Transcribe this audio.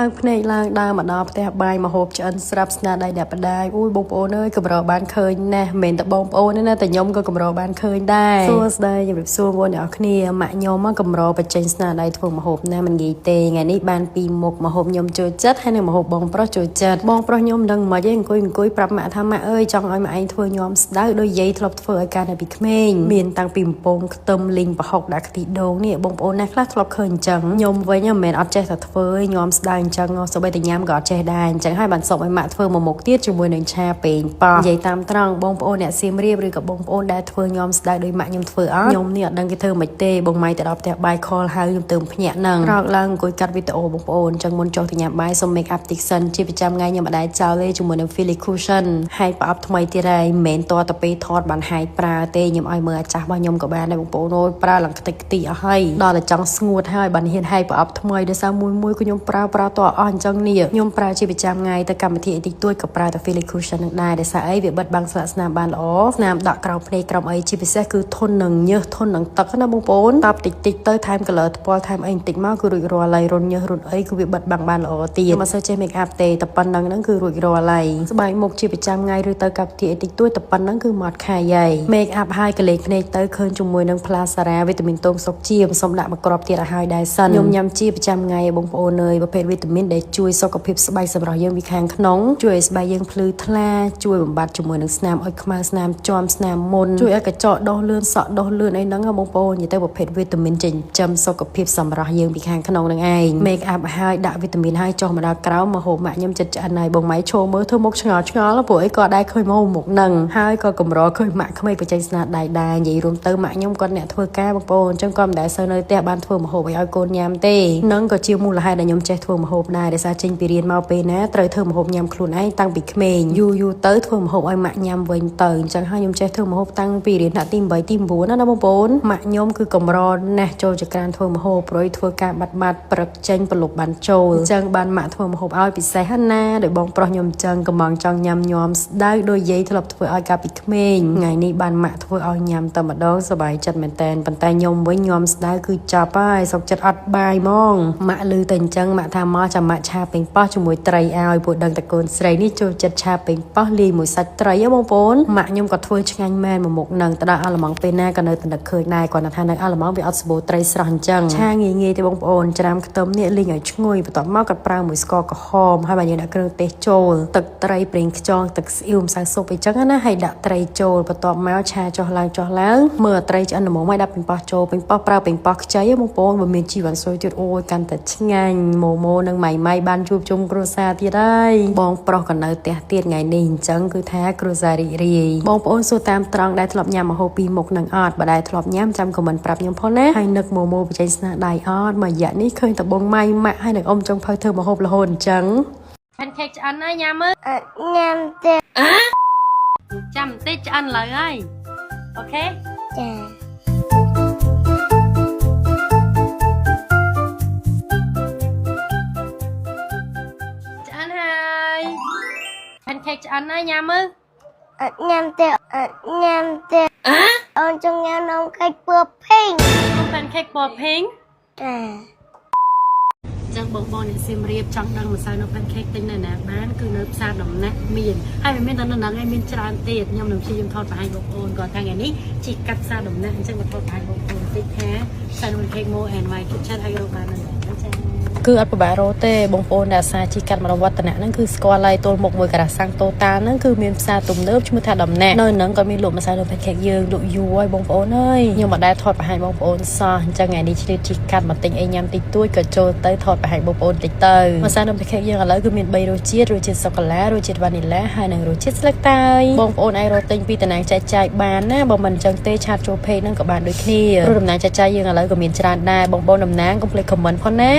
ឡើងភ្នែកឡើងដើរមកដល់ផ្ទះបាយមកហូបឆ្អិនស្រាប់ស្នាដៃអ្នកបដាយអូយបងប្អូនអើយកម្របានឃើញណាស់មិនមែនតែបងប្អូនទេណាតែខ្ញុំក៏កម្របានឃើញដែរសួស្ដីជម្រាបសួរបងប្អូនអ្នកគ្នាម៉ាក់ខ្ញុំមកកម្របញ្ចេញស្នាដៃធ្វើម្ហូបណាមិនងាយទេថ្ងៃនេះបានពីរមុខម្ហូបខ្ញុំចូលចិត្តហើយនឹងម្ហូបបងប្រុសចូលចិត្តបងប្រុសខ្ញុំមិនដឹងមិនទេអង្គុយប្រាប់ម៉ាក់ថាម៉ាក់អើយចង់ឲ្យម៉ាក់ឯងធ្វើញោមស្ដៅដោយយាយធ្លាប់ធ្វើឲ្យកាលពីក្មេងមានតាំងពីបំពងខ្ទឹមលីងប្រហុកដាក់ខ្ទិះដូងនេះបងប្អូនណាខ្លះធ្លាប់ឃើញអញ្ចឹងខ្ញុំវិញមិនមែនអត់ចេះតែធ្វើញោមស្ដៅអញ្ចឹងសូម្បីតែញ៉ាំក៏អត់ចេះដែរអញ្ចឹងហើយបានសុំឲ្យម៉ាក់ធ្វើមួយមុខទៀតជាមួយនឹងឆាប៉េងប៉ោះនិយាយតាមត្រង់បងប្អូនអ្នកសៀមរាបឬក៏បងប្អូនដែលធ្វើញោមស្ដៅដោយម៉ាក់ខ្ញុំធ្វើអត់ខ្ញុំនេះអត់ដឹងគេធ្វើមិនទេបងម៉ៃទៅដល់ផ្ទះបាយខលហៅខ្ញុំទៅភ្ញាក់ហ្នឹងរកឡើងអង្គុយកាត់វីដេអូបងប្អូនអញ្ចឹងមុនចុះទៅញ៉ាំបាយសុំ make up តិចសិនជាប្រចាំថ្ងៃខ្ញុំអត់ដែរចោលទេជាមួយនឹង Philly Cushion ហើយប្រអប់ថ្មីទៀតហើយមិនមែនតទៅពេលថតបានហាយប្រើទេខ្ញុំឲ្យមើលអាចាស់របស់ខ្ញុំក៏បានដែរបងប្អូនអូយប្រើឡើងខ្ទេចខ្ទីអស់ហើយដល់តែចង់ស្ងួតហើយបានហ៊ានហាយប្រអប់ថ្មីដោយសារមួយក៏ខ្ញុំប្រើតអស់អញ្ចឹងនេះខ្ញុំប្រើជាប្រចាំថ្ងៃទៅកម្មវិធីអីតិចតួចក៏ប្រើតែ Philly Cushion នឹងដែរដោយសារអីវាបិទបាំងស្លាកស្នាមបានល្អស្នាមដក់ក្រោមភ្នែកក្រោមអីជាពិសេសគឺធន់នឹងញើសធន់នឹងទឹកណាបងប្អូនតបតិចទៅថែម color ថ្ពាល់ថែមអីបន្តិចមកគឺរួចរាល់ហើយរុនញើសរុនអីគឺវាបិទបាំងបានល្អទៀតមិនសូវចេះ make up ទេតែប៉ុណ្្នឹងហ្នឹងគឺរួចរាល់ហើយស្បែកមុខជាប្រចាំថ្ងៃឬទៅកម្មវិធីអីតិចតួចតែប៉ុណ្្នឹងគឺមកខាយហើយ make up ហើយកលេសភ្នែកទៅឃើញជាមួយនឹង Plasara វីតាមីនតូមសុកជាសុំដាក់មកគ្រាប់ទៀតឲ្យហើយដែរសិនខ្ញុំញ៉ាំជាប្រចាំថ្ងៃបងប្អូនអើយប្រភេទវីតាមីនដែលជួយសុខភាពស្បែកសម្រាប់យើងពីខាងក្នុងជួយឲ្យស្បែកយើងភ្លឺថ្លាជួយបំបត្តិជាមួយនឹងស្នាមអុចខ្មៅស្នាមជាំស្នាមមុនជួយឲ្យកញ្ចក់ដុសលឿនសក់ដុសលឿនអីហ្នឹងបងប្អូននិយាយទៅប្រភេទវីតាមីនចិញ្ចឹមសុខភាពសម្រាប់យើងពីខាងក្នុងនឹងឯង make up ហើយដាក់វីតាមីនហើយចុះមកដល់ក្រោមមកហូបម៉ាក់ខ្ញុំចិត្តឆ្អិនហើយបងម៉ៃឈោមើលធ្វើមុខឆ្ងល់ព្រោះអីក៏ដែរឃើញមកមុខហ្នឹងហើយក៏កម្រឃើញម៉ាក់ក្មេងបញ្ចេញស្នាដៃដែរនិយាយរួមទៅម៉ាក់ខ្ញុំគាត់អ្នកធ្វើការបងប្អូនអញ្ចឹងគាត់មិនដែលសូវនៅផ្ទះបានធ្វើម្ហូបឲ្យកូនញ៉ាំទេនឹងក៏ជាមូលហេតុដែលខ្ញុំចេះធ្វើម្ហូបដែរដោយសារចេញពីរៀនមកពេលណាត្រូវធ្វើម្ហូបញ៉ាំខ្លួនឯងតាំងពីក្មេងយូរទៅធ្វើម្ហូបឲ្យម៉ាក់ញ៉ាំវិញទៅអញ្ចឹងហើយខ្ញុំចេះធ្វើម្ហូបតាំងពីរៀនថ្នាក់ទី8ទី9ណាបងប្អូនម៉ាក់ខ្ញុំគឺកម្រណាស់ចូលចក្រានធ្វើម្ហូបប្រួយធ្វើការបាត់ព្រឹកចេញប្រឡប់បានចូលអញ្ចឹងបានម៉ាក់ធ្វើម្ហូបឲ្យពិសេសណាដោយបងប្រុសខ្ញុំអញ្ចឹងកំងចង់ញ៉ាំញោមស្ដៅដោយយាយធ្លាប់ធ្វើឲ្យកាលពីក្មេងថ្ងៃនេះបានម៉ាក់ធ្វើឲ្យញ៉ាំតែម្ដងសប្បាយចិត្តមែនតើប៉ុន្តែខ្ញុំវិញញោមស្ដៅគឺចាប់ហើយសុកចិត្តអត់បាយហ្មងម៉ាក់ឮតែអញ្ចឹងម៉ាក់ថាមកចាំម៉ាក់ឆាពេញប៉ោះជាមួយត្រីឲ្យពួកដឹងតែកូនស្រីនេះចូលចិត្តឆាពេញប៉ោះលាយមួយសាច់ត្រីហ៎បងប្អូនម៉ាក់ខ្ញុំក៏ធ្វើឆ្ងាញ់មែនមួយមុខនឹងទៅដល់អាឡម៉ង់ពេលណាក៏នៅតែនឹកឃើញដែរគាត់ថានៅអាឡម៉ង់វាអត់សម្បូរត្រីស្រស់អញ្ចឹងឆាងាយទេបងប្អូនច្រាមខ្ទឹមនេះលីងឲ្យឈ្ងុយបន្ទាប់មកក៏ប្រើមួយស្ករក្រហមហើយបើយើងដាក់គ្រឿងទេសចូលទឹកត្រីប្រេងខ្យងទឹកស្អ៊ីវម្សៅស៊ុបអីចឹងណាហើយដាក់ត្រីចូលបន្ទាប់មកឆាចុះឡើងមើលត្រីឆ្អិនល្មមហើយដាក់ពេញប៉ោះចូលពេញប៉ោះប្រើពេញប៉ោះខ្ចីបងប្អូនបើមានជីវ៉ាន់ស៊ុយទៀតអូយកាន់តែឆ្ងាញ់ម៉ូនិងម៉ៃបានជួបជុំគ្រួសារទៀតហើយបងប្រុសក៏នៅផ្ទះទៀតថ្ងៃនេះអញ្ចឹងគឺថាគ្រួសាររីករាយបងប្អូនសួរតាមត្រង់ដែលធ្លាប់ញ៉ាំម្ហូបពីរមុខនឹងអត់បើដែលធ្លាប់ញ៉ាំចាំខមមិនប្រាប់ខ្ញុំផងណាហើយនឹកម៉ូបញ្ចេញស្នាដៃអត់មួយរយៈនេះឃើញតែបងម៉ៃម៉ាក់ហើយនឹងអ៊ំចុងភៅធ្វើម្ហូបរហូតអញ្ចឹង pancake ឆ្អិនហើយញ៉ាំមើលអត់ញ៉ាំទេចាំបន្តិចឆ្អិនឡើយហើយអូខេចាឆ្អិនហើយ pancake ឆ្អិនហើយញ៉ាំមើលអត់ញ៉ាំទេអូនចង់ញ៉ាំនំខេកពណ៌ភីង pancake ពណ៌ភីងចាចឹងបងអ្នកសៀមរាបចង់ដឹងម្សៅនៅ pancake ទិញនៅណាបានគឺនៅផ្សារដំណាក់មានហើយមិនមែនតែនៅហ្នឹងឯងមានច្រើនទៀតខ្ញុំនឹងព្យាយាមថតបង្ហាញបងប្អូនគាត់ថាថ្ងៃនេះជីកាត់ផ្សារដំណាក់អញ្ចឹងមកថតបង្ហាញបងប្អូនបន្តិចថាផ្សារ pancake more and my kitchen ឲ្យរកបានហ្នឹងចាគឺអត់ពិបាករកទេបងប្អូនដែលអាសាជីកាត់មករវត្តនៈហ្នឹងគឺស្គាល់ហើយទល់មុខមួយការ៉ាសាំងតូតាហ្នឹងគឺមានផ្សារទំនើបឈ្មោះថាដំណាក់នៅហ្នឹងក៏មានលក់ម្សៅនៅ pancake យើងលក់យូរហើយបងប្អូនអើយខ្ញុំមិនដែលថតបង្ហាញបងប្អូនសោះអញ្ចឹងថ្ងៃនេះឆ្លៀតជីកាត់មកទិញអីញ៉ាំតិចតួចក៏ចូលទៅថតបង្ហាញបងប្អូនតិចទៅម្សៅនៅ pancake យើងឥឡូវគឺមាន3រសជាតិសូកូឡារសជាតិវ៉ានីឡាហើយនិងរសជាតិស្លឹកតើយបងប្អូនអាចរកទិញពីតំណាងចែកចាយបានណាបើមិនអញ្ចឹងទេឆាតចូល page ហ្នឹងក៏បានដូចគ្នាព្រោះតំណាងចែកចាយយើងឥឡូវក៏មានច្រើនដែរបងប្អូនតំណាងកុំភ្លេច comment ផងណា